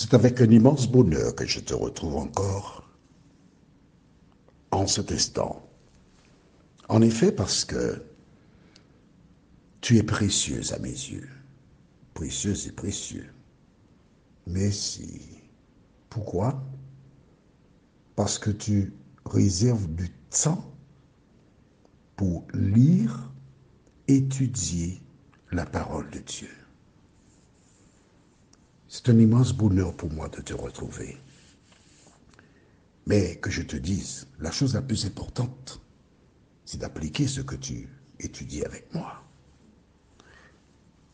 C'est avec un immense bonheur que je te retrouve encore en cet instant. En effet, parce que tu es précieuse à mes yeux. Précieuse et précieux. Merci. Pourquoi? Parce que tu réserves du temps pour lire, étudier la parole de Dieu. C'est un immense bonheur pour moi de te retrouver. Mais que je te dise, la chose la plus importante, c'est d'appliquer ce que tu étudies avec moi.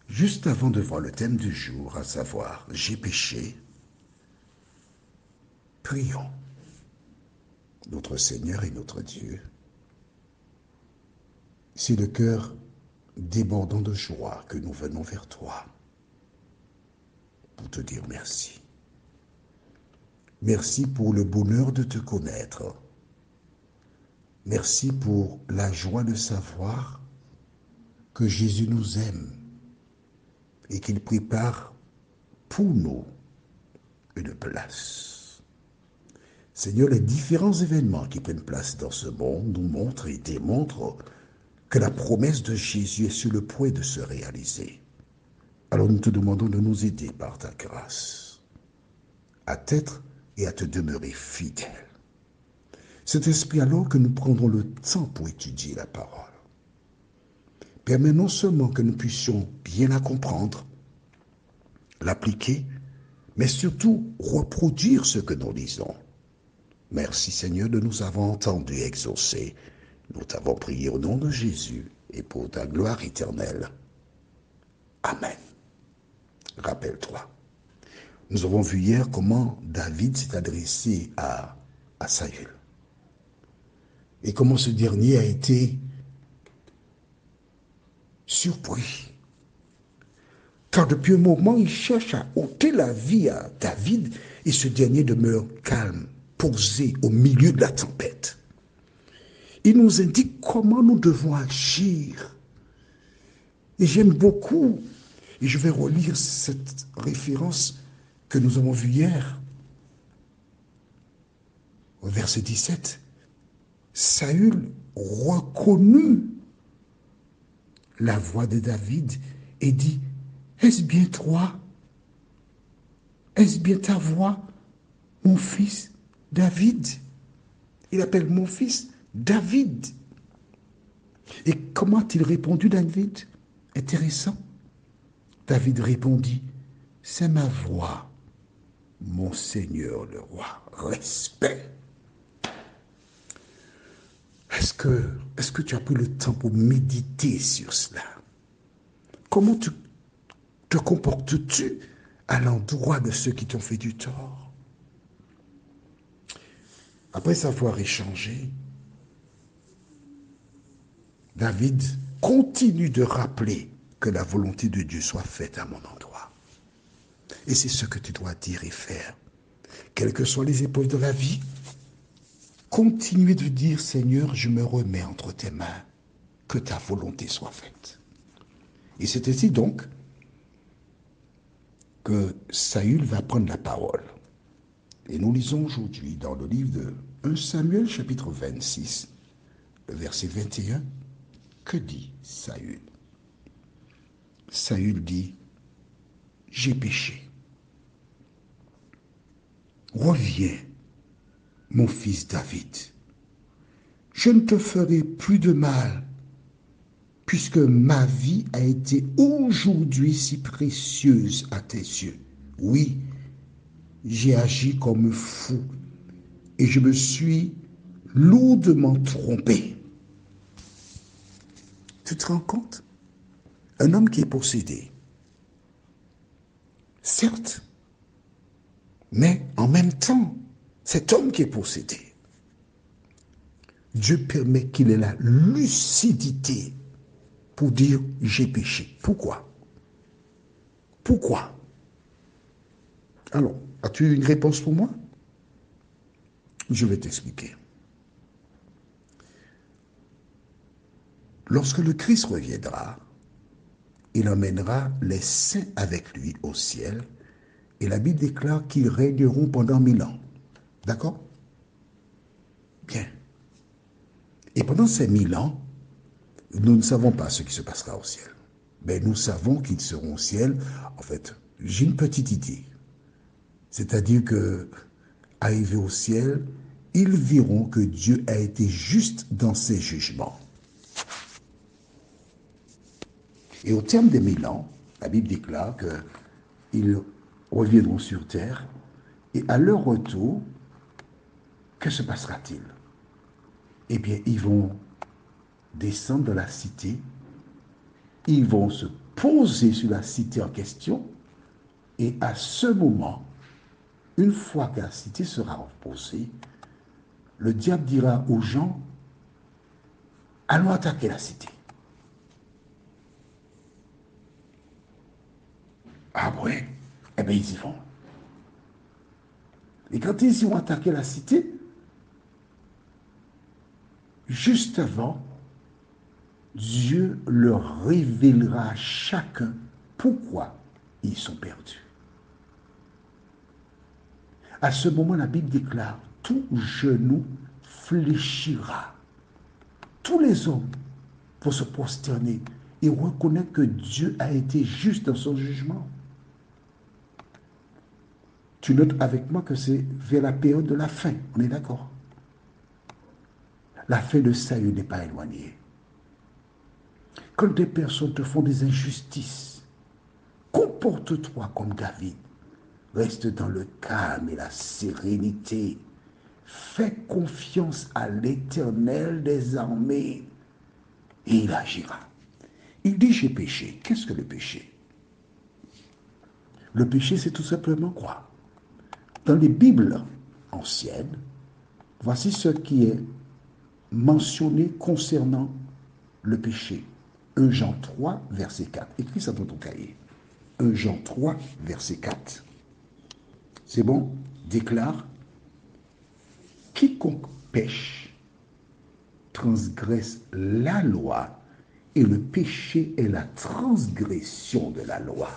Juste avant de voir le thème du jour, à savoir « J'ai péché », prions. Notre Seigneur et notre Dieu, c'est le cœur débordant de joie que nous venons vers toi pour te dire merci. Merci pour le bonheur de te connaître. Merci pour la joie de savoir que Jésus nous aime et qu'il prépare pour nous une place. Seigneur, les différents événements qui prennent place dans ce monde nous montrent et démontrent que la promesse de Jésus est sur le point de se réaliser. Alors nous te demandons de nous aider par ta grâce à t'être et à te demeurer fidèle. Cet esprit, alors que nous prendrons le temps pour étudier la parole, permet non seulement que nous puissions bien la comprendre, l'appliquer, mais surtout reproduire ce que nous lisons. Merci Seigneur de nous avoir entendus exaucer. Nous t'avons prié au nom de Jésus et pour ta gloire éternelle. Amen. Rappelle-toi, nous avons vu hier comment David s'est adressé à Saül et comment ce dernier a été surpris. Car depuis un moment, il cherche à ôter la vie à David et ce dernier demeure calme, posé au milieu de la tempête. Il nous indique comment nous devons agir. Et j'aime beaucoup, et je vais relire cette référence que nous avons vue hier, au verset 17. Saül reconnut la voix de David et dit, « Est-ce bien toi? Est-ce bien ta voix, mon fils David ?» Il appelle mon fils David. Et comment a-t-il répondu, David? Intéressant. David répondit, « C'est ma voix, mon Seigneur le roi. » Respect. Est-ce que tu as pris le temps pour méditer sur cela? Comment te comportes-tu à l'endroit de ceux qui t'ont fait du tort? Après avoir échangé, David continue de rappeler que la volonté de Dieu soit faite à mon endroit. Et c'est ce que tu dois dire et faire. Quelles que soient les épreuves de la vie, continuez de dire, Seigneur, je me remets entre tes mains, que ta volonté soit faite. Et c'est ainsi donc que Saül va prendre la parole. Et nous lisons aujourd'hui dans le livre de 1 Samuel chapitre 26, le verset 21, que dit Saül? Saül dit, « J'ai péché. Reviens, mon fils David. Je ne te ferai plus de mal, puisque ma vie a été aujourd'hui si précieuse à tes yeux. Oui, j'ai agi comme fou et je me suis lourdement trompé. » Tu te rends compte? Un homme qui est possédé, certes, mais en même temps, cet homme qui est possédé, Dieu permet qu'il ait la lucidité pour dire « j'ai péché ». Pourquoi? Pourquoi? Alors, as-tu une réponse pour moi? Je vais t'expliquer. Lorsque le Christ reviendra, il emmènera les saints avec lui au ciel Et la Bible déclare qu'ils régneront pendant 1000 ans. D'accord? Bien. Et pendant ces 1000 ans, nous ne savons pas ce qui se passera au ciel. Mais nous savons qu'ils seront au ciel. En fait, j'ai une petite idée. C'est-à-dire que, arrivés au ciel, ils verront que Dieu a été juste dans ses jugements. Et au terme des 1000 ans, la Bible déclare qu'ils reviendront sur terre et à leur retour, que se passera-t-il? Eh bien, ils vont descendre dans la cité, ils vont se poser sur la cité en question et à ce moment, une fois que la cité sera reposée, le diable dira aux gens, allons attaquer la cité. Ah ouais? Eh bien, ils y vont. Et quand ils y vont attaquer la cité, juste avant, Dieu leur révélera à chacun pourquoi ils sont perdus. À ce moment, la Bible déclare, tout genou fléchira. Tous les hommes vont se prosterner et reconnaître que Dieu a été juste dans son jugement. Tu notes avec moi que c'est vers la période de la fin, on est d'accord? La fin de salut n'est pas éloignée. Quand des personnes te font des injustices, comporte-toi comme David. Reste dans le calme et la sérénité. Fais confiance à l'Éternel des armées et il agira. Il dit j'ai péché. Qu'est-ce que le péché? Le péché, c'est tout simplement quoi? Dans les Bibles anciennes, voici ce qui est mentionné concernant le péché. 1 Jean 3, verset 4. Écris ça dans ton cahier. 1 Jean 3, verset 4. C'est bon? Déclare, quiconque pêche transgresse la loi et le péché est la transgression de la loi.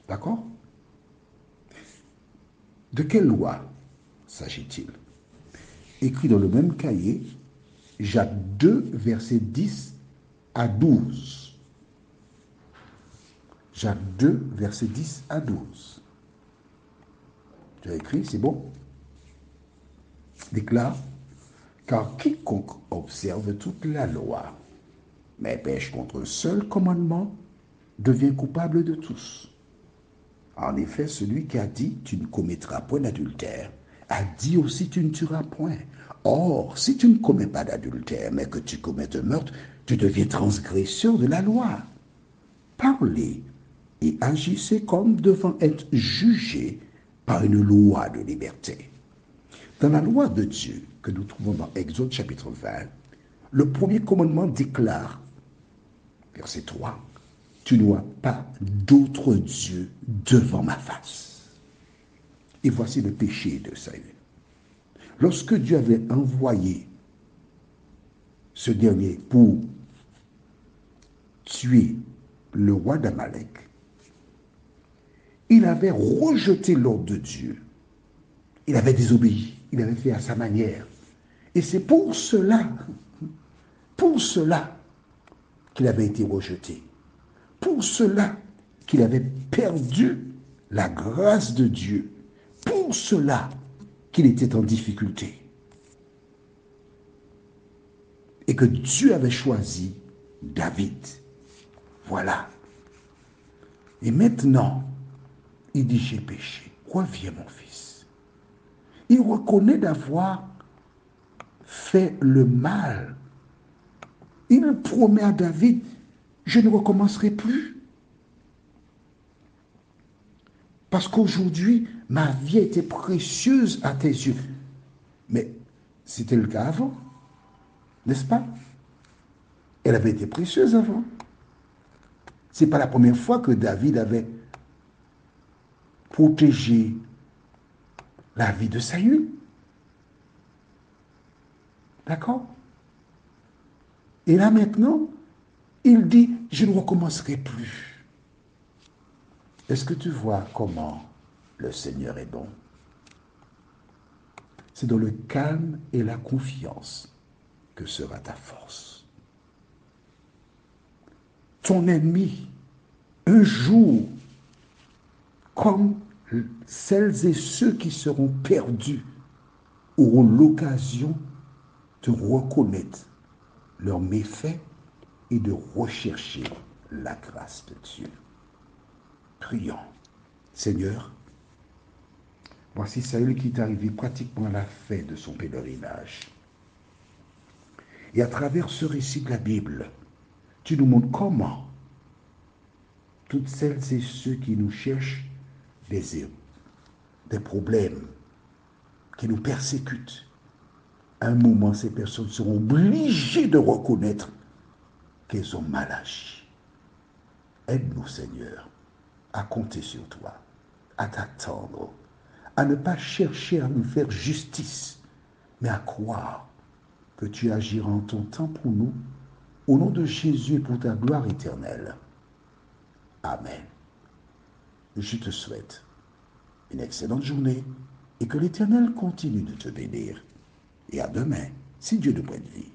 D'accord? De quelle loi s'agit-il? Écrit dans le même cahier, Jacques 2, versets 10 à 12. Jacques 2, versets 10 à 12. Tu as écrit, c'est bon? Déclare, car quiconque observe toute la loi, mais pêche contre un seul commandement, devient coupable de tous. En effet, celui qui a dit tu ne commettras point d'adultère a dit aussi tu ne tueras point. Or, si tu ne commets pas d'adultère, mais que tu commets un meurtre, tu deviens transgresseur de la loi. Parlez et agissez comme devant être jugé par une loi de liberté. Dans la loi de Dieu que nous trouvons dans Exode chapitre 20, le premier commandement déclare, verset 3, tu n'auras pas d'autre Dieu devant ma face. Et voici le péché de Saül. Lorsque Dieu avait envoyé ce dernier pour tuer le roi d'Amalek, il avait rejeté l'ordre de Dieu. Il avait désobéi. Il avait fait à sa manière. Et c'est pour cela qu'il avait été rejeté. Pour cela qu'il avait perdu la grâce de Dieu. Pour cela qu'il était en difficulté. Et que Dieu avait choisi David. Voilà. Et maintenant, il dit, j'ai péché. Reviens, mon fils. Il reconnaît d'avoir fait le mal. Il promet à David, je ne recommencerai plus. Parce qu'aujourd'hui, ma vie était précieuse à tes yeux. Mais c'était le cas avant, n'est-ce pas? Elle avait été précieuse avant. Ce n'est pas la première fois que David avait protégé la vie de Saül. D'accord? Et là maintenant, il dit, je ne recommencerai plus. Est-ce que tu vois comment le Seigneur est bon? C'est dans le calme et la confiance que sera ta force. Ton ennemi, un jour, comme celles et ceux qui seront perdus, auront l'occasion de reconnaître leurs méfaits et de rechercher la grâce de Dieu. Prions. Seigneur, voici Saül qui est arrivé pratiquement à la fin de son pèlerinage. Et à travers ce récit de la Bible, tu nous montres comment toutes celles et ceux qui nous cherchent des problèmes, qui nous persécutent, à un moment, ces personnes seront obligées de reconnaître qu'elles ont mal agi. Aide-nous, Seigneur, à compter sur toi, à t'attendre, à ne pas chercher à nous faire justice, mais à croire que tu agiras en ton temps pour nous, au nom de Jésus et pour ta gloire éternelle. Amen. Je te souhaite une excellente journée et que l'Éternel continue de te bénir. Et à demain, si Dieu nous prête vie.